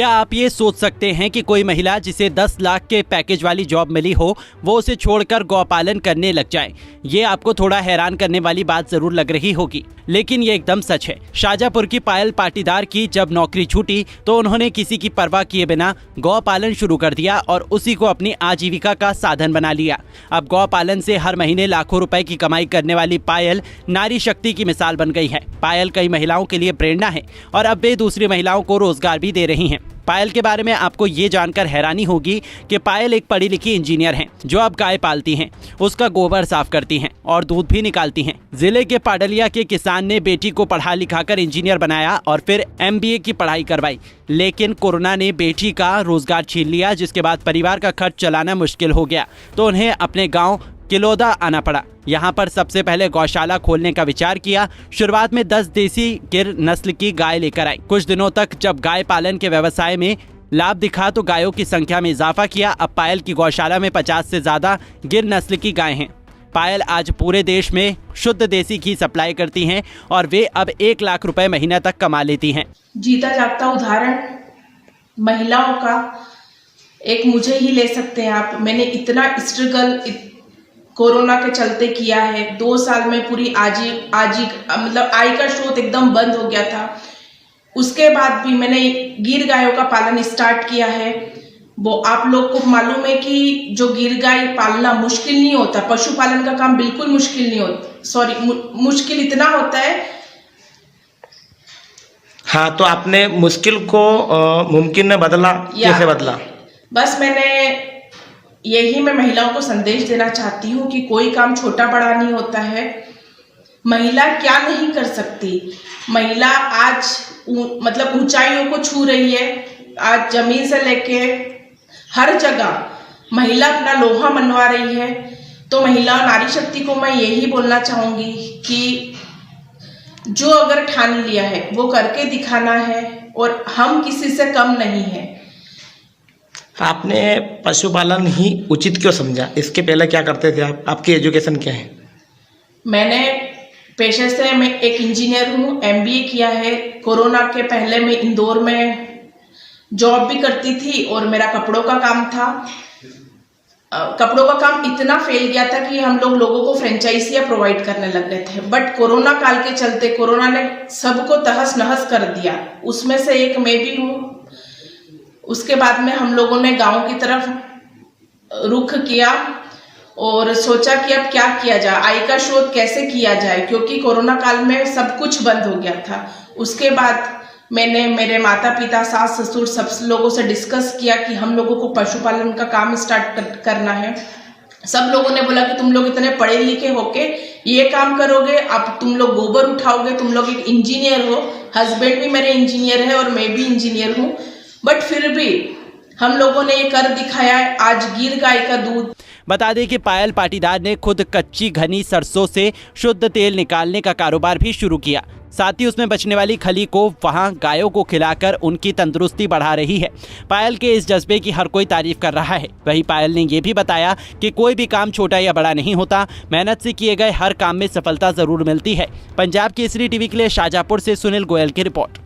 क्या आप ये सोच सकते हैं कि कोई महिला जिसे 10 लाख के पैकेज वाली जॉब मिली हो वो उसे छोड़कर गौपालन करने लग जाए? ये आपको थोड़ा हैरान करने वाली बात जरूर लग रही होगी, लेकिन ये एकदम सच है। शाजापुर की पायल पाटीदार की जब नौकरी छूटी तो उन्होंने किसी की परवाह किए बिना गौपालन शुरू कर दिया और उसी को अपनी आजीविका का साधन बना लिया। अब गौपालन से हर महीने लाखों रुपए की कमाई करने वाली पायल नारी शक्ति की मिसाल बन गई है। पायल कई महिलाओं के लिए प्रेरणा है और अब वे दूसरी महिलाओं को रोजगार भी दे रही हैं। पायल के बारे में आपको ये जानकर हैरानी होगी कि पायल एक पढ़ी लिखी इंजीनियर हैं जो अब गाय पालती हैं, उसका गोबर साफ करती हैं और दूध भी निकालती हैं। जिले के पाडलिया के किसान ने बेटी को पढ़ा लिखाकर इंजीनियर बनाया और फिर MBA की पढ़ाई करवाई, लेकिन कोरोना ने बेटी का रोजगार छीन लिया, जिसके बाद परिवार का खर्च चलाना मुश्किल हो गया तो उन्हें अपने गाँव किलोदा आना पड़ा। यहाँ पर सबसे पहले गौशाला खोलने का विचार किया। शुरुआत में 10 देसी गिर नस्ल की गाय लेकर आई। कुछ दिनों तक जब गाय पालन के व्यवसाय में लाभ दिखा तो गायों की संख्या में इजाफा किया। अब पायल की गौशाला में 50 से ज्यादा गिर नस्ल की गाय हैं। पायल आज पूरे देश में शुद्ध देसी घी सप्लाई करती हैं और वे अब 1 लाख रुपए महीना तक कमा लेती हैं। जीता जागता उदाहरण महिलाओं का एक मुझे ही ले सकते हैं आप। मैंने इतना स्ट्रगल कोरोना के चलते किया है। 2 साल में पूरी मतलब आय का स्रोत एकदम बंद हो गया था। उसके बाद भी मैंने गिर गायों का पालन स्टार्ट किया है। वो आप लोग को मालूम है कि जो गिर गाय पालना मुश्किल नहीं होता, पशुपालन का काम बिल्कुल मुश्किल नहीं होता। मुश्किल इतना होता है। हाँ, तो आपने मुश्किल को मुमकिन में बदला, कैसे बदला? बस यही मैं महिलाओं को संदेश देना चाहती हूँ कि कोई काम छोटा बड़ा नहीं होता है। महिला क्या नहीं कर सकती। महिला आज मतलब ऊंचाइयों को छू रही है। आज जमीन से लेके हर जगह महिला अपना लोहा मनवा रही है। तो महिला नारी शक्ति को मैं यही बोलना चाहूंगी कि जो अगर ठान लिया है वो करके दिखाना है और हम किसी से कम नहीं है। आपने पशुपालन ही उचित क्यों समझा? इसके पहले क्या करते थे आप? आपकी एजुकेशन क्या है? मैंने पेशे से मैं एक इंजीनियर हूँ, MBA किया है। कोरोना के पहले मैं इंदौर में जॉब भी करती थी और मेरा कपड़ों का काम था। कपड़ों का काम इतना फैल गया था कि हम लोगों को फ्रेंचाइजियाँ प्रोवाइड करने लग गए थे। बट कोरोना काल के चलते कोरोना ने सबको तहस नहस कर दिया। उसमें से एक मैं भी हूँ। उसके बाद में हम लोगों ने गांव की तरफ रुख किया और सोचा कि अब क्या किया जाए, आय का स्रोत कैसे किया जाए, क्योंकि कोरोना काल में सब कुछ बंद हो गया था। उसके बाद मैंने मेरे माता पिता, सास ससुर सब लोगों से डिस्कस किया कि हम लोगों को पशुपालन का काम स्टार्ट करना है। सब लोगों ने बोला कि तुम लोग इतने पढ़े लिखे होके ये काम करोगे, अब तुम लोग गोबर उठाओगे, तुम लोग एक इंजीनियर हो। हस्बैंड भी मेरे इंजीनियर है और मैं भी इंजीनियर हूँ। बट फिर भी हम लोगों ने ये कर दिखाया है। आज गिर गाय का दूध। बता दें कि पायल पाटीदार ने खुद कच्ची घनी सरसों से शुद्ध तेल निकालने का कारोबार भी शुरू किया। साथ ही उसमें बचने वाली खली को वहां गायों को खिलाकर उनकी तंदुरुस्ती बढ़ा रही है। पायल के इस जज्बे की हर कोई तारीफ कर रहा है। वहीं पायल ने यह भी बताया कि कोई भी काम छोटा या बड़ा नहीं होता, मेहनत से किए गए हर काम में सफलता जरूर मिलती है। पंजाब केसरी टीवी के लिए शाजापुर से सुनील गोयल की रिपोर्ट।